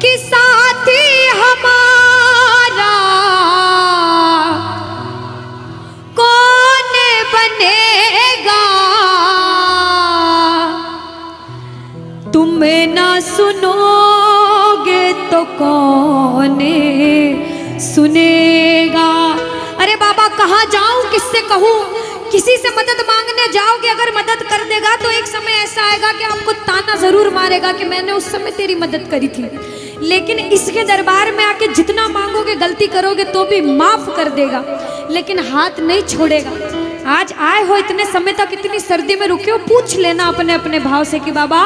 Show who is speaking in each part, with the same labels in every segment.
Speaker 1: कि साथी हमारा कौन बनेगा, तुम ना सुनोगे तो कौन सुनेगा। अरे बाबा कहाँ जाऊं, किससे कहूं, किसी से मदद मांगने जाओगे, अगर मदद कर देगा तो एक समय ऐसा आएगा कि आपको ताना जरूर मारेगा कि मैंने उस समय तेरी मदद करी थी। लेकिन इसके दरबार में आके जितना मांगोगे, गलती करोगे तो भी माफ कर देगा, लेकिन हाथ नहीं छोड़ेगा। आज आए हो इतने समय तक, इतनी सर्दी में रुके हो, पूछ लेना अपने अपने भाव से कि बाबा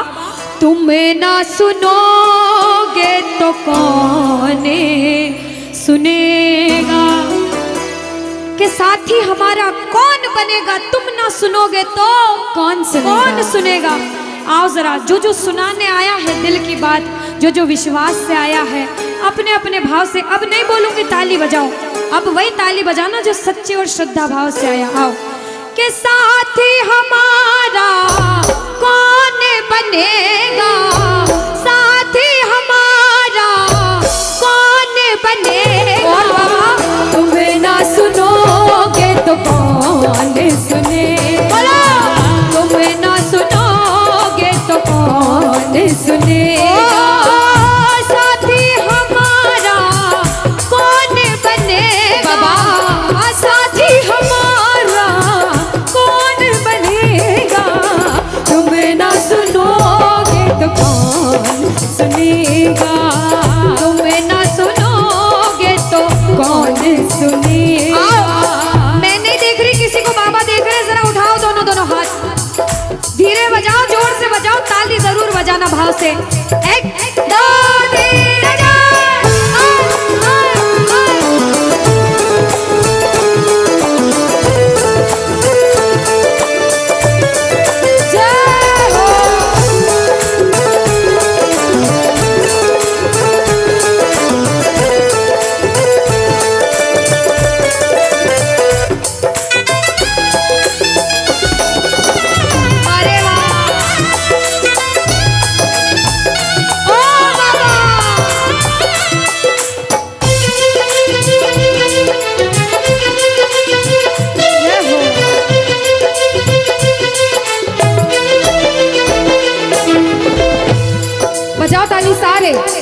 Speaker 1: तुम ना सुनोगे तो कौन सुनेगा, कि साथी हमारा कौन बनेगा, तुम ना सुनोगे तो कौन सुनेगा। आओ जरा, जो सुनाने आया है दिल की बात, जो विश्वास से आया है, अपने अपने भाव से, अब नहीं बोलूंगी ताली बजाओ, अब वही ताली बजाना जो सच्चे और श्रद्धा भाव से आया। आओ कि साथी हमारा कौन बनेगा, साथी हमारा कौन बनेगा, और बाबा तुम्हें ना सुनोगे तो कौन सुनेगा, तुम्हें ना सुनोगे तो कौन सुनेगा, साथी हमारा कौन बनेगा, साथी हमारा कौन बनेगा, तुम्हें ना सुनोगे तो कौन सुनेगा, तुम्हें ना सुनोगे तो कौन सुनेगा। मैं नहीं देख रही किसी को, बाबा देख रहे, जरा उठाओ दोनों हाथ, धीरे बजाओ, जोर से बजाओ, ताली जरूर बजाना भाव से। एक दो तीन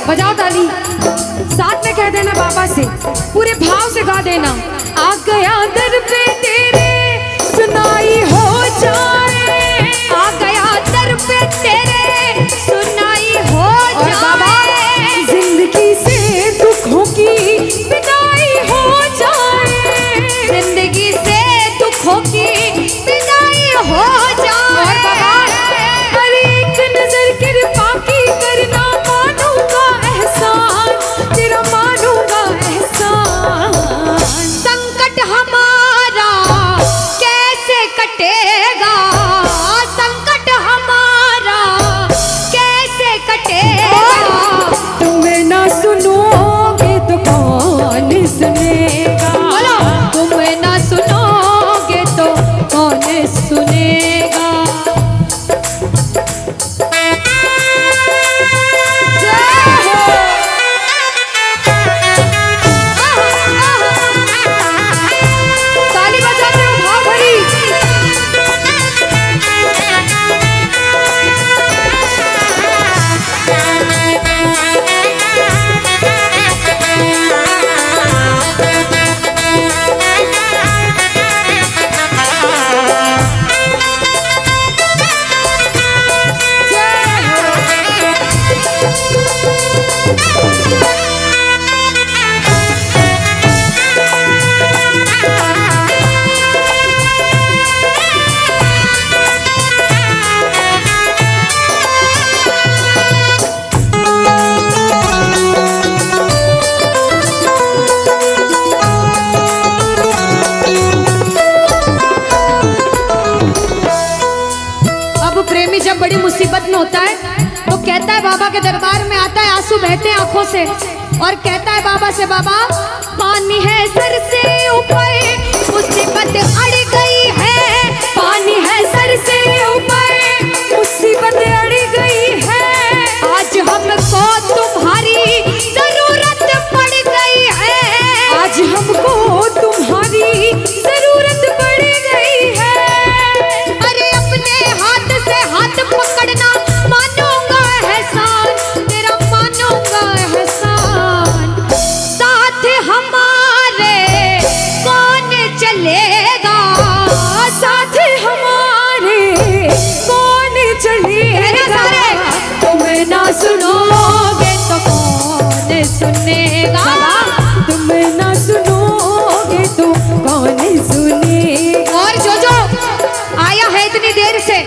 Speaker 1: बजाओ ताली, साथ में कह देना बाबा से, पूरे भाव से गा देना। आ गया दर पे तेरे सुनाई हो जाए, आ गया दर पे तेरे सुनाई हो जाए, जिंदगी से दुखों की विदाई हो जाए, जिंदगी से दुखों की विदाई हो जाए, और बाबा अरे एक नजर कृपा की करना, मानूंगा एहसान तेरा, मानूंगा एहसान, संकट हमारा कैसे कटेगा, संकट हमारा कैसे कटेगा, तुम्हें ना सुनोगे तो कौन सुनेगा, तुम्हें ना सुनोगे तो कौन सुनेगा। ताली बजाते हो भाव भरी, जब बड़ी मुसीबत में होता है तो कहता है, बाबा के दरबार में आता है, आंसू बहते हैं आंखों से, और कहता है बाबा से, बाबा पानी है सर से ऊपर, मुसीबत अड़ गई है, पानी है सर से ऊपर, मुसीबत अड़ गई है, आज हमको तुम्हारी सुनेगा?
Speaker 2: तुम ना सुनोगे तो कौन सुने।
Speaker 1: और जो आया है इतनी देर से,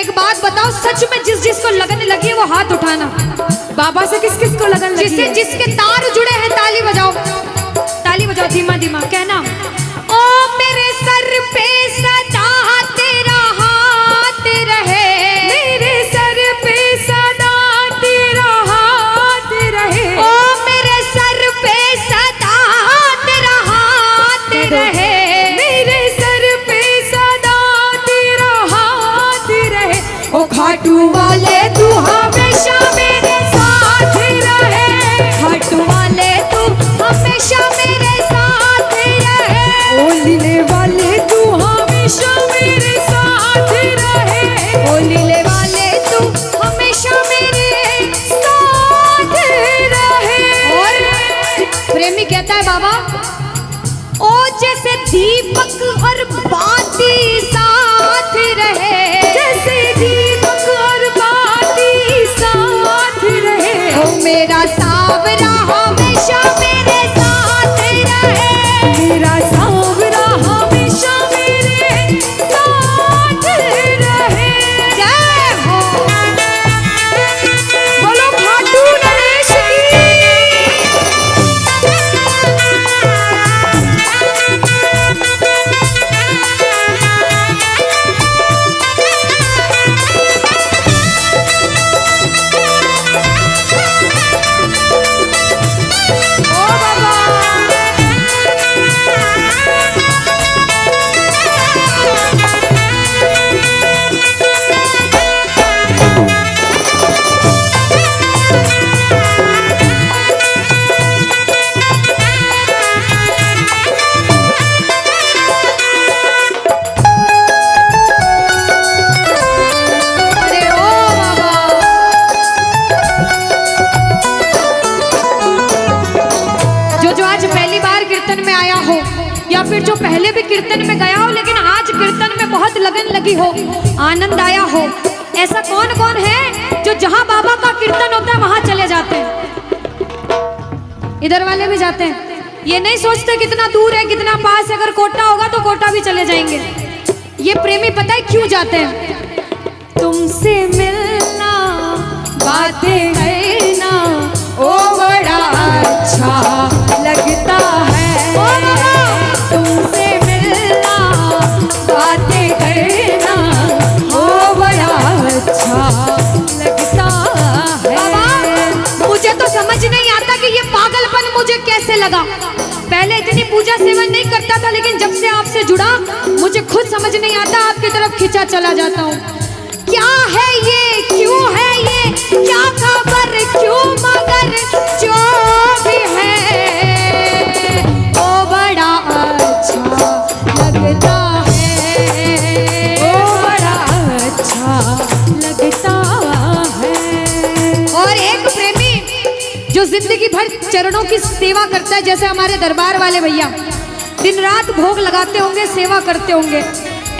Speaker 1: एक बात बताओ, सच में जिस जिसको लगन लगी है वो हाथ उठाना।
Speaker 2: बाबा से किस किस को लगन लगी
Speaker 1: जिससे
Speaker 2: है?
Speaker 1: जिसके तार जुड़े हैं ताली बजाओ, ताली बजाओ धीमा धीमा, कहना ओ मेरे सर पे सदा तेरा हाथ रहे,
Speaker 2: मेरे सर पे सदा तेरा हाथ रहे।
Speaker 1: ओ मेरे सर पे सदा तेरा हाथ रहे,
Speaker 2: मेरे सर पे सदा तेरा हाथ रहे। ओ खाटू वाले तू हमेशा मेरे साथ रहे।
Speaker 1: खाटू वाले तू हमेशा मेरे साथ रहे,
Speaker 2: ओ लीले वाले तू हमेशा मेरे साथ रहे।
Speaker 1: ओ लीले वाले तू हमेशा मेरे साथ रहे। और प्रेमी कहता है बाबा, ओ जैसे दीपक और बाती साथ रहे,
Speaker 2: जैसे दीपक और बाती साथ रहे।
Speaker 1: ओ मेरा सावरा हमेशा मेरे साथ रहे,
Speaker 2: मेरा सावरा हमेशा मेरे साथ रहे।
Speaker 1: जय हो।
Speaker 2: बोलो खाटू नरेश की। ओ बाबा।
Speaker 1: अरे ओ बाबा, जो आज पहली बार कीर्तन में आया हो या फिर जो पहले भी कीर्तन में गया हो लेकिन आज कीर्तन में बहुत लगन लगी हो, आनंद आया हो, ऐसा कौन कौन है जो जहां बाबा का कीर्तन होता है वहां चले जाते हैं? इधर वाले भी जाते हैं, ये नहीं सोचते कितना दूर है कितना पास है, अगर कोटा होगा तो कोटा भी चले जाएंगे। ये प्रेमी पता है क्यों जाते हैं?
Speaker 2: तुमसे मिलना बातें करना ओ बड़ा अच्छा लगता है।
Speaker 1: ओ बाबा,
Speaker 2: तुमसे मिलना बातें करना ओ बड़ा अच्छा लगता है।
Speaker 1: बाबा मुझे तो समझ नहीं आता कि ये पागलपन मुझे कैसे लगा। पहले इतनी पूजा सेवन नहीं करता था लेकिन जब से आपसे जुड़ा मुझे खुद समझ नहीं आता, आपकी तरफ खिंचा चला जाता हूँ। क्या है ये, क्यों है ये, क्या खबर, क्यों, मगर जो भी है ओ बड़ा अच्छा लगता है,
Speaker 2: ओ बड़ा अच्छा लगता है।
Speaker 1: और एक प्रेमी जो जिंदगी भर चरणों की सेवा करता है, जैसे हमारे दरबार वाले भैया दिन रात भोग लगाते होंगे, सेवा करते होंगे,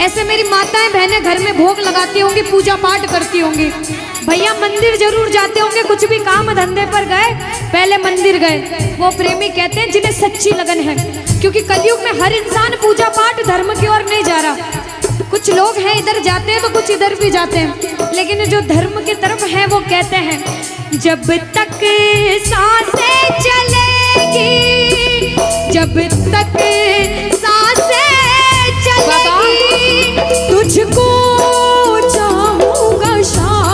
Speaker 1: ऐसे मेरी माताएं बहनें घर में भोग लगाती होंगी, पूजा पाठ करती होंगी। भैया मंदिर जरूर जाते होंगे, कुछ भी काम धंधे पर गए पहले मंदिर गए। वो प्रेमी कहते हैं जिन्हें सच्ची लगन है, क्योंकि कलयुग में हर इंसान पूजा पाठ धर्म की ओर नहीं जा रहा। कुछ लोग हैं इधर जाते हैं तो कुछ इधर भी जाते हैं, लेकिन जो धर्म की तरफ है वो कहते हैं जब तक सांसें चलेगी, जब तक सांसें चलेगी
Speaker 2: तुझको चाहूंगा शाम।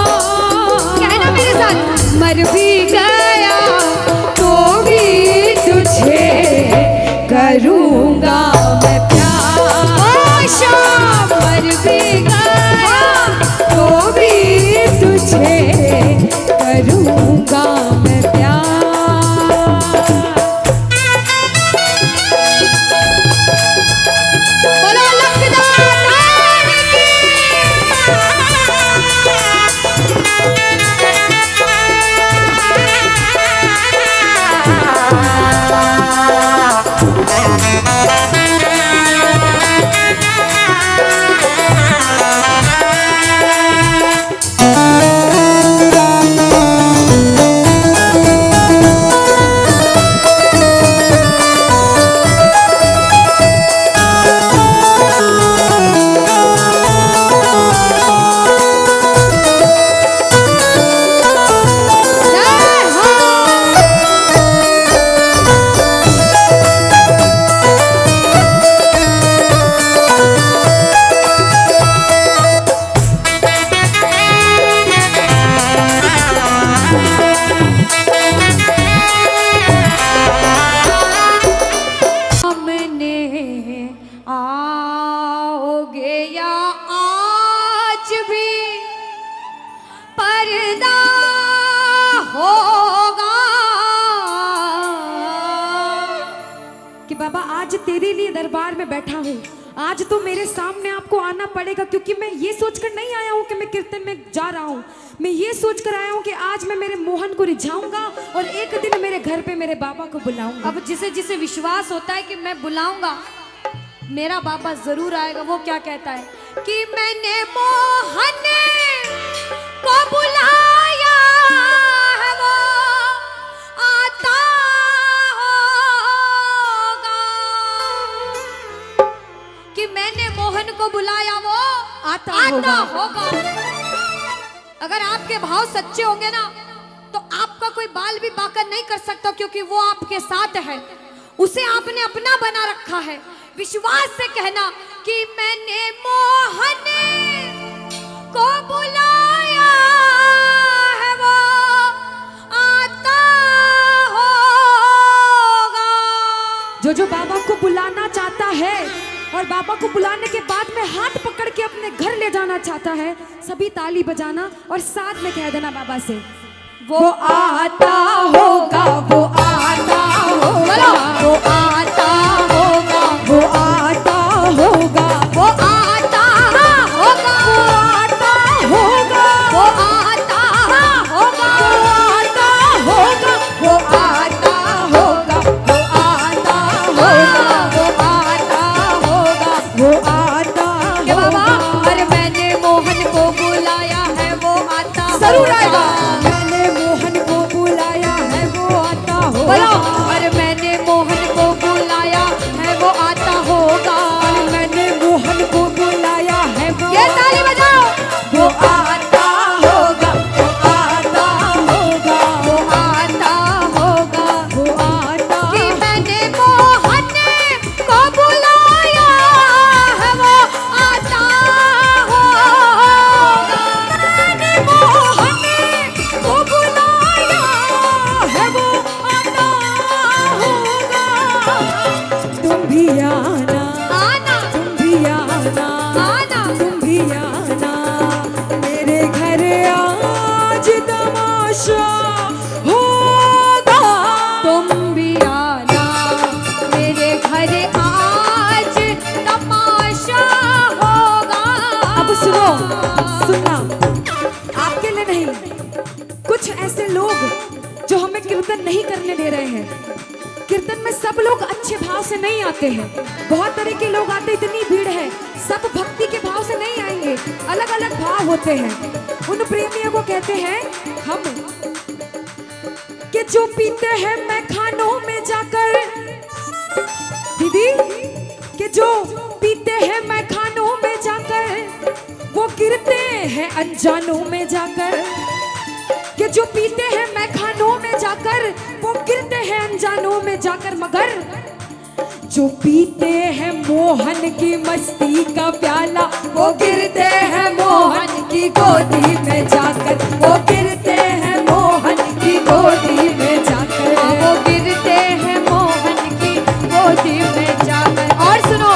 Speaker 1: कहना मेरे साथ,
Speaker 2: मर भी गया तो भी तुझे करूंगा मैं प्यार।
Speaker 1: ओ शाम,
Speaker 2: मर भी गया तो भी तुझे करूंगा मैं प्यार। तेरे लिए दरबार में बैठा हूँ। आज तो मेरे सामने आपको आना पड़ेगा, क्योंकि मैं ये सोचकर नहीं आया हूँ कि मैं कीर्तन में जा रहा हूँ। मैं ये सोचकर आया हूँ कि आज मैं मेरे मोहन को रिझाऊंगा और एक दिन मेरे घर पे मेरे बाबा को बुलाऊंगा।
Speaker 1: अब जिसे जिसे विश्वास होता है कि मैं बुलाऊंगा, मेरा बाबा जरूर आएगा। वो क्या कहता है कि मैंने मोहन को बुलाया है, वो आता होगा। कि मैंने मोहन को बुलाया, वो आता होगा। अगर आपके भाव सच्चे होंगे ना, तो आपका कोई बाल भी बाका नहीं कर सकता, क्योंकि वो आपके साथ है। उसे आपने अपना बना रखा है। विश्वास से कहना कि मैंने मोहन को बुलाया है, वो आता होगा।
Speaker 2: जो बाबा को बुलाना चाहता है और बाबा को बुलाने के बाद में हाथ पकड़ के अपने घर ले जाना चाहता है, सभी ताली बजाना और साथ में कह देना बाबा से, वो आता होगा, वो आता होगा, वो आता होगा, वो आता होगा,
Speaker 1: वो आता होगा,
Speaker 2: वो आता होगा,
Speaker 1: वो आता होगा,
Speaker 2: वो आता होगा, वो आता होगा, वो आता होगा, वो आता
Speaker 1: कि
Speaker 2: होगा।
Speaker 1: बाबा, अरे मैंने मोहन को बुलाया है, वो आता
Speaker 2: जरूर
Speaker 1: होगा।
Speaker 2: आएगा। मैंने मोहन को बुलाया है, वो आता होगा।
Speaker 1: बोलो, अरे मैंने मोहन को बुलाया है, वो आता होगा।
Speaker 2: मैंने मोहन को बुलाया है, वो
Speaker 1: ये ताली बजाओ।
Speaker 2: वो आता होगा, वो आता होगा,
Speaker 1: वो आता होगा।
Speaker 2: वो आता
Speaker 1: कि मैंने मोहन को बुलाया है, वो आता होगा।
Speaker 2: मैंने मोहन को बुलाया है, वो आता होगा। तुम भी आना,
Speaker 1: आना,
Speaker 2: तुम भी आना,
Speaker 1: आना।
Speaker 2: तुम भी आना मेरे घर, आज तमाशा होगा।
Speaker 1: तुम भी आना मेरे घर, आज तमाशा होगा।
Speaker 2: अब सुनो, सुनना, आपके लिए नहीं, कुछ ऐसे लोग जो हमें कीर्तन नहीं करने दे रहे हैं। कीर्तन में सब लोग अच्छे भाव से नहीं आते हैं, बहुत तरह के लोग आते, इतनी भीड़ है, सब भक्ति के भाव से नहीं आएंगे, अलग अलग भाव होते हैं। उन प्रेमियों को कहते हैं हम, कि जो पीते हैं मैं खानों में जाकर, दीदी, कि जो पीते हैं मैं खानों में जाकर, वो गिरते हैं अनजानों में जाकर। कि जो पीते हैं मैं खानों में जाकर, वो गिरते हैं अनजानों में जाकर। मगर जो पीते हैं मोहन की मस्ती का प्याला, वो गिरते हैं मोहन की गोदी में जाकर, वो गिरते हैं मोहन की गोदी में जाकर।
Speaker 1: वो गिरते हैं मोहन की गोदी में जाकर। और सुनो,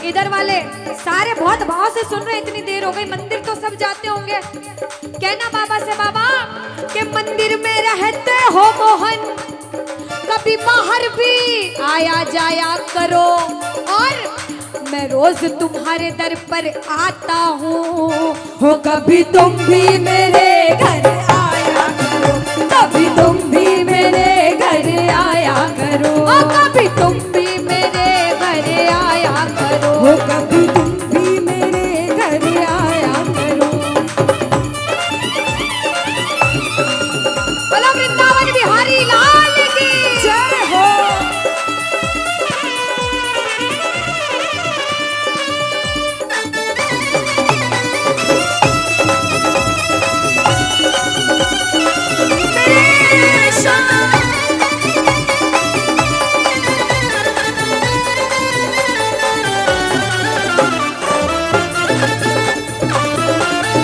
Speaker 1: इधर वाले सारे बहुत भाव से सुन रहे, इतनी देर हो गई, मंदिर तो सब जाते होंगे। कहना बाबा से, बाबा के मंदिर में रहते हो मोहन, कभी बाहर भी आया जाया करो, और मैं रोज तुम्हारे दर पर आता हूँ।
Speaker 2: हो कभी तुम भी मेरे घर आया करो, कभी तुम भी मेरे घर आया करो,
Speaker 1: कभी तुम भी मेरे घर आया करो।
Speaker 2: हो कभी तुम भी मेरे घर आया करो।
Speaker 1: बोलो वृंदावन बिहारी लाल की
Speaker 2: जय हो।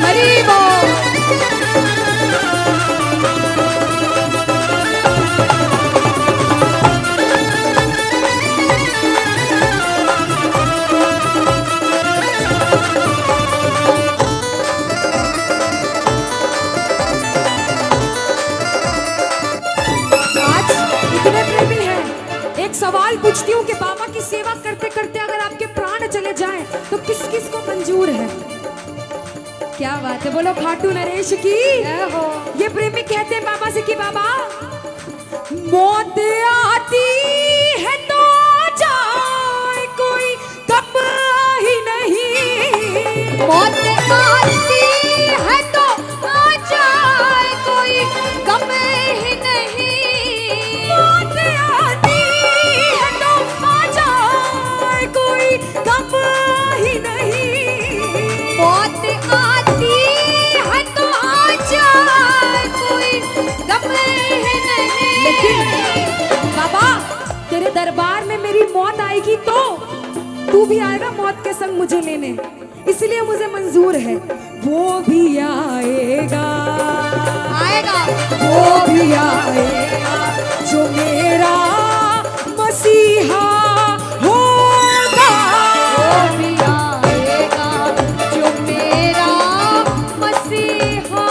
Speaker 1: हरी बोल।
Speaker 2: आज इतने प्रेमी हैं, एक सवाल पूछती हूँ कि बाबा बात है, बोलो खाटू नरेश की। ये प्रेमी कहते हैं बाबा से कि बाबा मौत आती है तो जाए कोई गम ही नहीं,
Speaker 1: मौत आती है तो आ जाए कोई गम ही नहीं,
Speaker 2: मौत आती है तो आ जाए कोई गम ही नहीं,
Speaker 1: मौत आती है तो आ जाए कोई गम ही नहीं।
Speaker 2: लेकिन बाबा तेरे दरबार में मेरी मौत आएगी तो तू भी आएगा मौत के संग मुझे लेने, इसलिए मुझे मंजूर है। वो भी आएगा,
Speaker 1: आएगा
Speaker 2: वो भी आएगा जो मेरा मसीहा होगा,
Speaker 1: वो भी आएगा जो मेरा मसीहा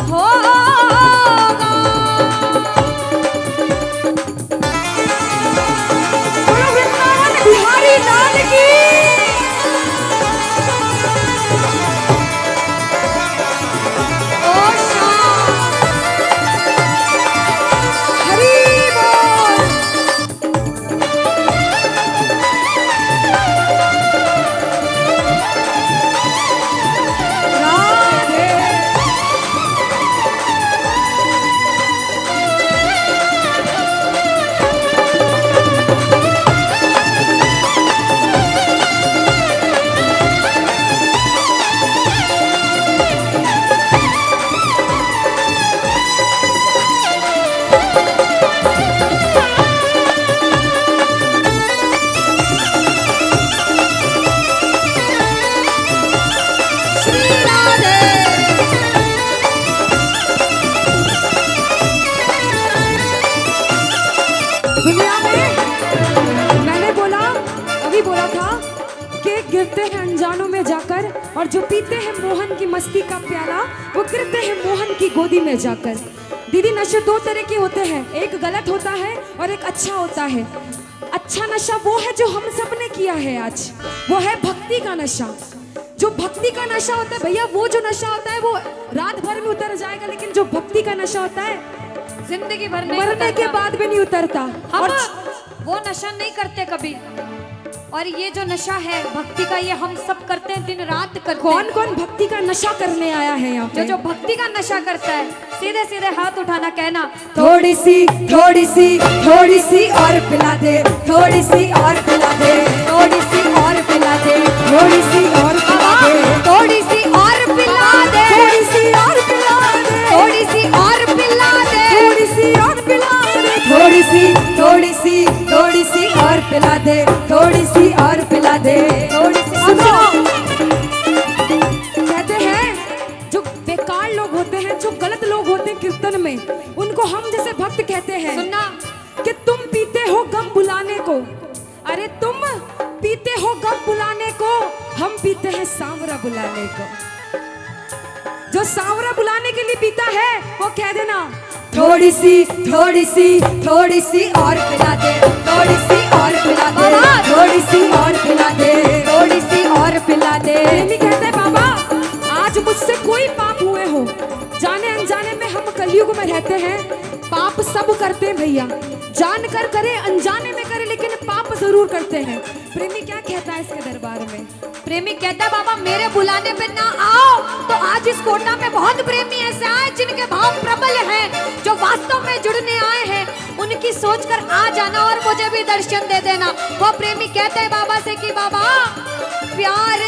Speaker 1: होगा।
Speaker 2: बोलो वृंदावन बिहारी लाल की।
Speaker 1: ओ शाम
Speaker 2: हरि बोल। राधे
Speaker 1: श्री राधे।
Speaker 2: दुनिया में मैंने बोला, अभी बोला था कि गिरते हैं अनजानों में जाकर, और जो पीते हैं मोहन की मस्ती का प्याला वो गिरते हैं मोहन की गोदी में जाकर। दीदी नशे दो तरह के होते हैं, एक गलत होता है और एक अच्छा होता है। अच्छा नशा वो है जो हम सब ने किया है आज, वो है भक्ति का नशा। जो भक्ति का नशा होता है भैया, वो जो नशा होता है वो रात भर में उतर जाएगा, लेकिन जो भक्ति का नशा होता है
Speaker 1: जिंदगी भर नहीं
Speaker 2: मरने के
Speaker 1: उतरता।
Speaker 2: बाद भी नहीं उतरता।
Speaker 1: हम
Speaker 2: और
Speaker 1: वो नशा नहीं करते कभी, और ये जो नशा है भक्ति का, ये हम सब करते हैं, दिन रात करते हैं।
Speaker 2: कौन कौन भक्ति का नशा करने आया है यहाँ पे?
Speaker 1: जो भक्ति का नशा करता है सीधे सीधे हाथ उठाना, कहना
Speaker 2: थोड़ी सी थोड़ी सी थोड़ी सी और पिला दे, थोड़ी सी और पिला दे,
Speaker 1: थोड़ी सी और पिला दे,
Speaker 2: थोड़ी सी और पिला दे,
Speaker 1: थोड़ी सी और पिला दे,
Speaker 2: थोड़ी सी और पिला दे,
Speaker 1: थोड़ी सी और पिला दे,
Speaker 2: थोड़ी सी और पिला दे, थोड़ी सी थोड़ी सी थोड़ी सी और पिला दे, थोड़ी सी और पिला दे, थोड़ी सी। सुनो, कहते हैं जो बेकार लोग होते हैं, जो गलत लोग होते हैं कीर्तन में, उनको हम जैसे भक्त कहते हैं
Speaker 1: सुनना
Speaker 2: कि तुम पीते हो गम बुलाने को। अरे तुम पीते हो गम बुलाने को, हम पीते हैं सांवरा बुलाने को। जो सांवरा बुलाने के लिए पीता है वो कह देना थोड़ी सी थोड़ी सी थोड़ी सी और पिला दे, थोड़ी सी और पिला दे, थोड़ी सी और पिला दे, थोड़ी सी और पिला दे। प्रेमी कहते हैं बाबा आज मुझसे कोई पाप हुए हो, जाने अनजाने में हम कलयुग में रहते हैं, पाप सब करते हैं भैया, जानकर करे अनजाने में करे, लेकिन पाप जरूर करते हैं। प्रेमी क्या कहता है इसके दरबार में?
Speaker 1: प्रेमी कहता है बाबा मेरे बुलाने पे ना आओ तो आज इस कोटा में बहुत प्रेमी ऐसे आए जिनके भाव प्रबल हैं, जो वास्तव में जुड़ने आए हैं, उनकी सोचकर आ जाना और मुझे भी दर्शन दे देना। वो प्रेमी कहते हैं बाबा से कि बाबा प्यार